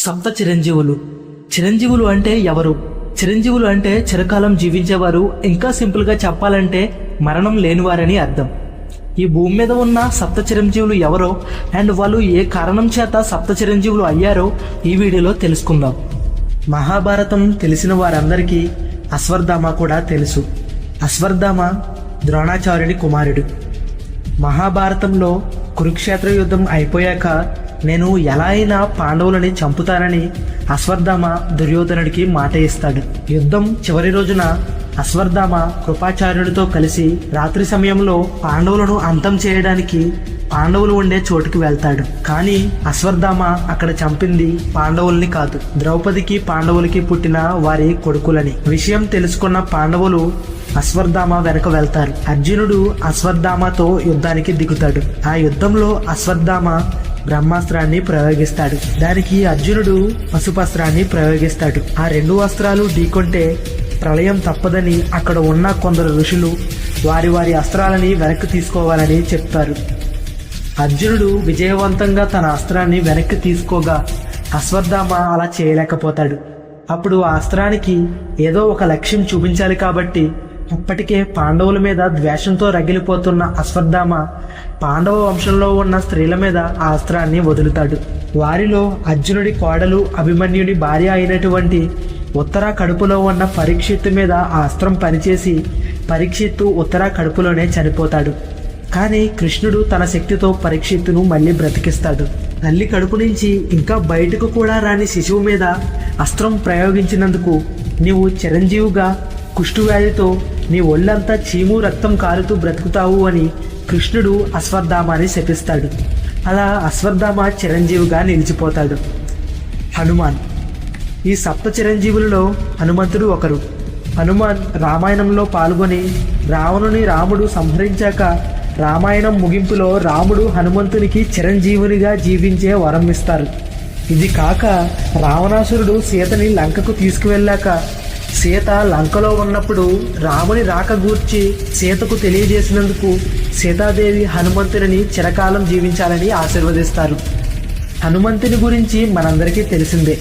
సప్త చిరంజీవులు. చిరంజీవులు అంటే ఎవరు? చిరంజీవులు అంటే చిరకాలం జీవించేవారు. ఇంకా సింపుల్గా చెప్పాలంటే మరణం లేనివారని అర్థం. ఈ భూమి మీద ఉన్న సప్త చిరంజీవులు ఎవరో అండ్ వాళ్ళు ఏ కారణం చేత సప్త చిరంజీవులు అయ్యారో ఈ వీడియోలో తెలుసుకుందాం. మహాభారతం తెలిసిన వారందరికీ అశ్వత్థామ కూడా తెలుసు. అశ్వత్థామ ద్రోణాచార్యుడి కుమారుడు. మహాభారతంలో కురుక్షేత్ర యుద్ధం అయిపోయాక నేను ఎలా అయినా పాండవులని చంపుతానని అశ్వత్థామ దుర్యోధనుడికి మాట ఇస్తాడు. యుద్ధం చివరి రోజున అశ్వత్థామ కృపాచార్యుడితో కలిసి రాత్రి సమయంలో పాండవులను అంతం చేయడానికి పాండవులు ఉండే చోటుకి వెళ్తాడు. కానీ అశ్వత్థామ అక్కడ చంపింది పాండవుల్ని కాదు, ద్రౌపదికి పాండవులకి పుట్టిన వారి కొడుకులని. విషయం తెలుసుకున్న పాండవులు అశ్వత్థామ వెనక వెళ్తారు. అర్జునుడు అశ్వత్థామతో యుద్ధానికి దిగుతాడు. ఆ యుద్ధంలో అశ్వత్థామ బ్రహ్మాస్త్రాన్ని ప్రయోగిస్తాడు. దానికి అర్జునుడు పశుపస్త్రాన్ని ప్రయోగిస్తాడు. ఆ రెండు అస్త్రాలు ఢీకొంటే ప్రళయం తప్పదని అక్కడ ఉన్న కొందరు ఋషులు వారి వారి అస్త్రాలని వెనక్కి తీసుకోవాలని చెప్తారు. అర్జునుడు విజయవంతంగా తన అస్త్రాన్ని వెనక్కి తీసుకోగా అశ్వత్థామ అలా చేయలేకపోతాడు. అప్పుడు ఆ అస్త్రానికి ఏదో ఒక లక్ష్యం చూపించాలి కాబట్టి అప్పటికే పాండవుల మీద ద్వేషంతో రగిలిపోతున్న అశ్వత్థామ పాండవ వంశంలో ఉన్న స్త్రీల మీద ఆ అస్త్రాన్ని వదులుతాడు. వారిలో అర్జునుడి కోడలు అభిమన్యుడి భార్య అయినటువంటి ఉత్తరా కడుపులో ఉన్న పరీక్షిత్తు మీద ఆ అస్త్రం పనిచేసి పరీక్షిత్తు ఉత్తరా కడుపులోనే చనిపోతాడు. కానీ కృష్ణుడు తన శక్తితో పరీక్షిత్తును మళ్ళీ బ్రతికిస్తాడు. తల్లి కడుపు నుంచి ఇంకా బయటకు కూడా రాని శిశువు మీద అస్త్రం ప్రయోగించినందుకు నీవు చిరంజీవిగా కుష్ఠవ్యాధితో నీ ఒళ్ళంతా చీము రక్తం కారుతూ బ్రతుకుతావు అని కృష్ణుడు అశ్వత్థామని శపిస్తాడు. అలా అశ్వత్థామ చిరంజీవిగా నిలిచిపోతాడు. హనుమాన్. ఈ సప్త చిరంజీవులలో హనుమంతుడు ఒకరు. హనుమాన్ రామాయణంలో పాల్గొని రావణుని రాముడు సంహరించాక రామాయణం ముగింపులో రాముడు హనుమంతునికి చిరంజీవునిగా జీవించే వరం ఇస్తారు. ఇది కాక రావణాసురుడు సీతని లంకకు తీసుకువెళ్ళాక సీత లంకలో ఉన్నప్పుడు రాముని రాక గూర్చి సీతకు తెలియజేసినందుకు సీతాదేవి హనుమంతుని చిరకాలం జీవించాలని ఆశీర్వదిస్తారు. హనుమంతుని గురించి మనందరికీ తెలిసిందే,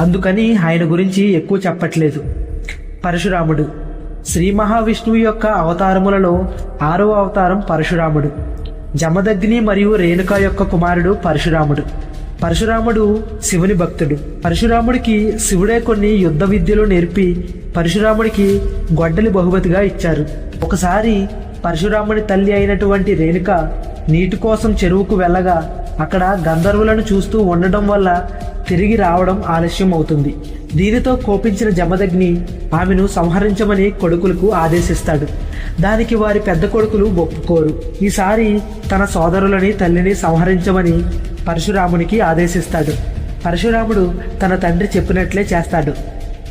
అందుకని ఆయన గురించి ఎక్కువ చెప్పట్లేదు. పరశురాముడు. శ్రీ మహావిష్ణువు యొక్క అవతారములలో 6వ అవతారం పరశురాముడు. జమదగ్ని మరియు రేణుక యొక్క కుమారుడు పరశురాముడు. పరశురాముడు శివుని భక్తుడు. పరశురాముడికి శివుడే కొన్ని యుద్ధ విద్యలు నేర్పి పరశురాముడికి గొడ్డలి బహుమతిగా ఇచ్చారు. ఒకసారి పరశురాముడి తల్లి అయినటువంటి రేణుక నీటి కోసం చెరువుకు వెళ్ళగా అక్కడ గంధర్వులను చూస్తూ ఉండడం వల్ల తిరిగి రావడం ఆలస్యం అవుతుంది. దీనితో కోపించిన జమదగ్ని ఆమెను సంహరించమని కొడుకులకు ఆదేశిస్తాడు. దానికి వారి పెద్ద కొడుకులు ఒప్పుకోరు. ఈసారి తన సోదరులని తల్లిని సంహరించమని పరశురామునికి ఆదేశిస్తాడు. పరశురాముడు తన తండ్రి చెప్పినట్లే చేస్తాడు.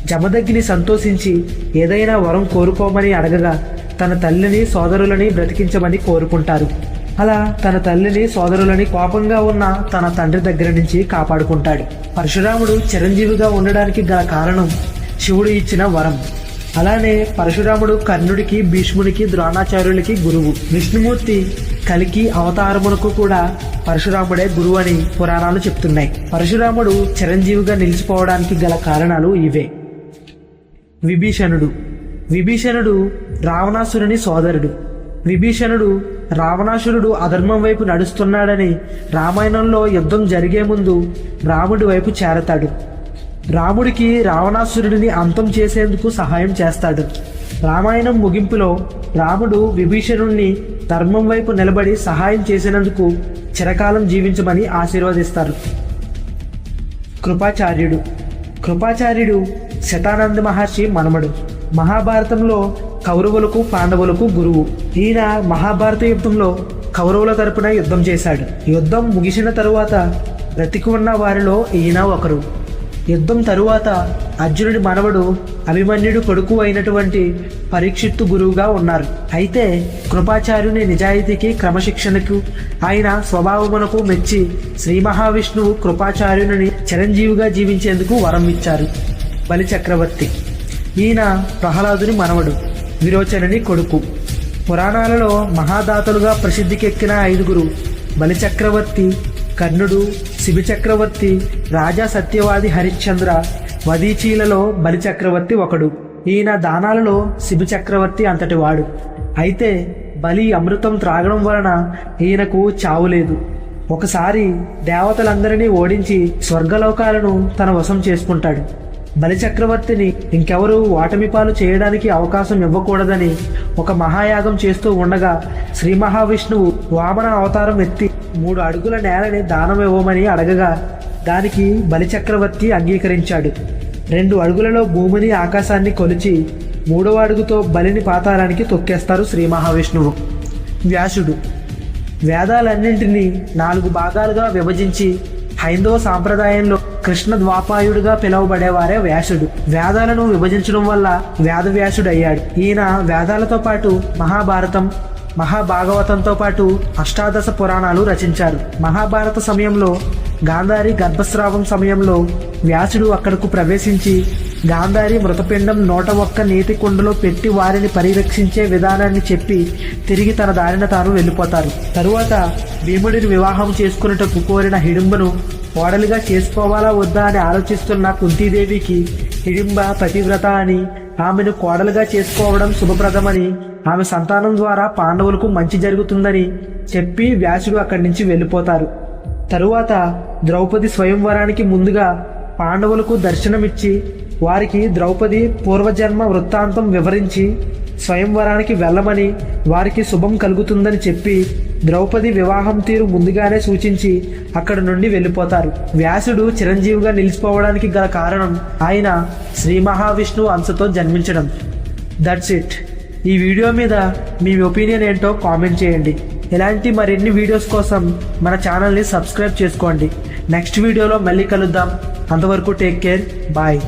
జమదగ్ని సంతోషించి ఏదైనా వరం కోరుకోమని అడగగా తన తల్లిని సోదరులని బ్రతికించమని కోరుకుంటారు. అలా తన తల్లిని సోదరులని కోపంగా ఉన్న తన తండ్రి దగ్గర నుంచి కాపాడుకుంటాడు. పరశురాముడు చిరంజీవిగా ఉండడానికి గల కారణం శివుడు ఇచ్చిన వరం. అలానే పరశురాముడు కర్ణుడికి, భీష్ముడికి, ద్రోణాచార్యులకి గురువు. విష్ణుమూర్తి కలికి అవతారమునకు కూడా పరశురాముడే గురువు అని పురాణాలు చెప్తున్నాయి. పరశురాముడు చిరంజీవిగా నిలిచిపోవడానికి గల కారణాలు ఇవే. విభీషణుడు. విభీషణుడు రావణాసురుని సోదరుడు. విభీషణుడు రావణాసురుడు అధర్మం వైపు నడుస్తున్నాడని రామాయణంలో యుద్ధం జరిగే ముందు రాముడి వైపు చేరతాడు. రాముడికి రావణాసురుడిని అంతం చేసేందుకు సహాయం చేస్తాడు. రామాయణం ముగింపులో రాముడు విభీషణుణ్ణి ధర్మం వైపు నిలబడి సహాయం చేసినందుకు చిరకాలం జీవించమని ఆశీర్వదిస్తారు. కృపాచార్యుడు. కృపాచార్యుడు శతానంద మహర్షి మనమడు. మహాభారతంలో కౌరవులకు, పాండవులకు గురువు. ఈయన మహాభారత యుద్ధంలో కౌరవుల తరపున యుద్ధం చేశాడు. యుద్ధం ముగిసిన తరువాత బ్రతికి ఉన్న వారిలో ఈయన ఒకరు. యుద్ధం తరువాత అర్జునుడి మనవడు అభిమన్యుడు కొడుకు అయినటువంటి పరీక్షిత్తు గురువుగా ఉన్నారు. అయితే కృపాచార్యుని నిజాయితీకి, క్రమశిక్షణకు, ఆయన స్వభావమునకు మెచ్చి శ్రీ మహావిష్ణువు కృపాచార్యుని చిరంజీవిగా జీవించేందుకు వరం ఇచ్చారు. బలిచక్రవర్తి. ఈయన ప్రహ్లాదుని మనవడు, విరోచనుని కొడుకు. పురాణాలలో మహాదాతలుగా ప్రసిద్ధికెక్కిన 5గురు బలిచక్రవర్తి, కర్ణుడు, శిబి చక్రవర్తి, రాజా సత్యవాది హరిశ్చంద్ర, వదీచీలలో బలి చక్రవర్తి ఒకడు. ఈయన దానాలలో శిబి చక్రవర్తి అంతటి వాడు. అయితే బలి అమృతం త్రాగడం వలన ఈయనకు చావు లేదు. ఒకసారి దేవతలందరినీ ఓడించి స్వర్గలోకాలను తన వశం చేసుకుంటాడు. బలిచక్రవర్తిని ఇంకెవరూ ఓటమి పాలు చేయడానికి అవకాశం ఇవ్వకూడదని ఒక మహాయాగం చేస్తూ ఉండగా శ్రీ మహావిష్ణువు వామన అవతారం ఎత్తి 3 అడుగుల నేలని దానం ఇవ్వమని అడగగా దానికి బలిచక్రవర్తి అంగీకరించాడు. 2 అడుగులలో భూమిని ఆకాశాన్ని కొలిచి 3వ అడుగుతో బలిని పాతాళానికి తొక్కేస్తారు శ్రీ మహావిష్ణువు. వ్యాసుడు వేదాలన్నింటినీ 4 భాగాలుగా విభజించి హైందవ సాంప్రదాయంలో కృష్ణ ద్వాపాయుడుగా పిలువబడేవారే వ్యాసుడు. వేదాలను విభజించడం వల్ల వేదవ్యాసుడు అయ్యాడు. ఈయన వేదాలతో పాటు మహాభారతం, మహాభాగవతంతో పాటు అష్టాదశ పురాణాలు రచించారు. మహాభారత సమయంలో గాంధారి గర్భస్రావం సమయంలో వ్యాసుడు అక్కడకు ప్రవేశించి గాంధారి మృతపిండం 101 నీటి కుండలో పెట్టి వారిని పరిరక్షించే విధానాన్ని చెప్పి తిరిగి తన దారిన తాను వెళ్ళిపోతారు. తరువాత భీముడిని వివాహం చేసుకున్నటకు కోరిన హిడింబను కోడలిగా చేసుకోవాలా వద్దా అని ఆలోచిస్తున్న కుంతీదేవికి హిడింబ పతివ్రత అని, ఆమెను కోడలుగా చేసుకోవడం శుభప్రదమని, ఆమె సంతానం ద్వారా పాండవులకు మంచి జరుగుతుందని చెప్పి వ్యాసుడు అక్కడి నుంచి వెళ్ళిపోతారు. తరువాత ద్రౌపది స్వయంవరానికి ముందుగా పాండవులకు దర్శనమిచ్చి వారికి ద్రౌపది పూర్వజన్మ వృత్తాంతం వివరించి స్వయంవరానికి వెళ్ళమని, వారికి శుభం కలుగుతుందని చెప్పి ద్రౌపది వివాహం తీరు ముందుగానే సూచించి అక్కడి నుండి వెళ్ళిపోతారు. వ్యాసుడు చిరంజీవిగా నిలిచిపోవడానికి గల కారణం ఆయన శ్రీ మహావిష్ణువు అంశతో జన్మించడం. That's it. ఈ వీడియో మీద మీ ఒపీనియన్ ఏంటో కామెంట్ చేయండి. ఇలాంటి మరిన్ని వీడియోస్ కోసం మన ఛానల్ని సబ్స్క్రైబ్ చేసుకోండి. నెక్స్ట్ వీడియోలో మళ్ళీ కలుద్దాం. అంతవరకు టేక్ కేర్. బాయ్.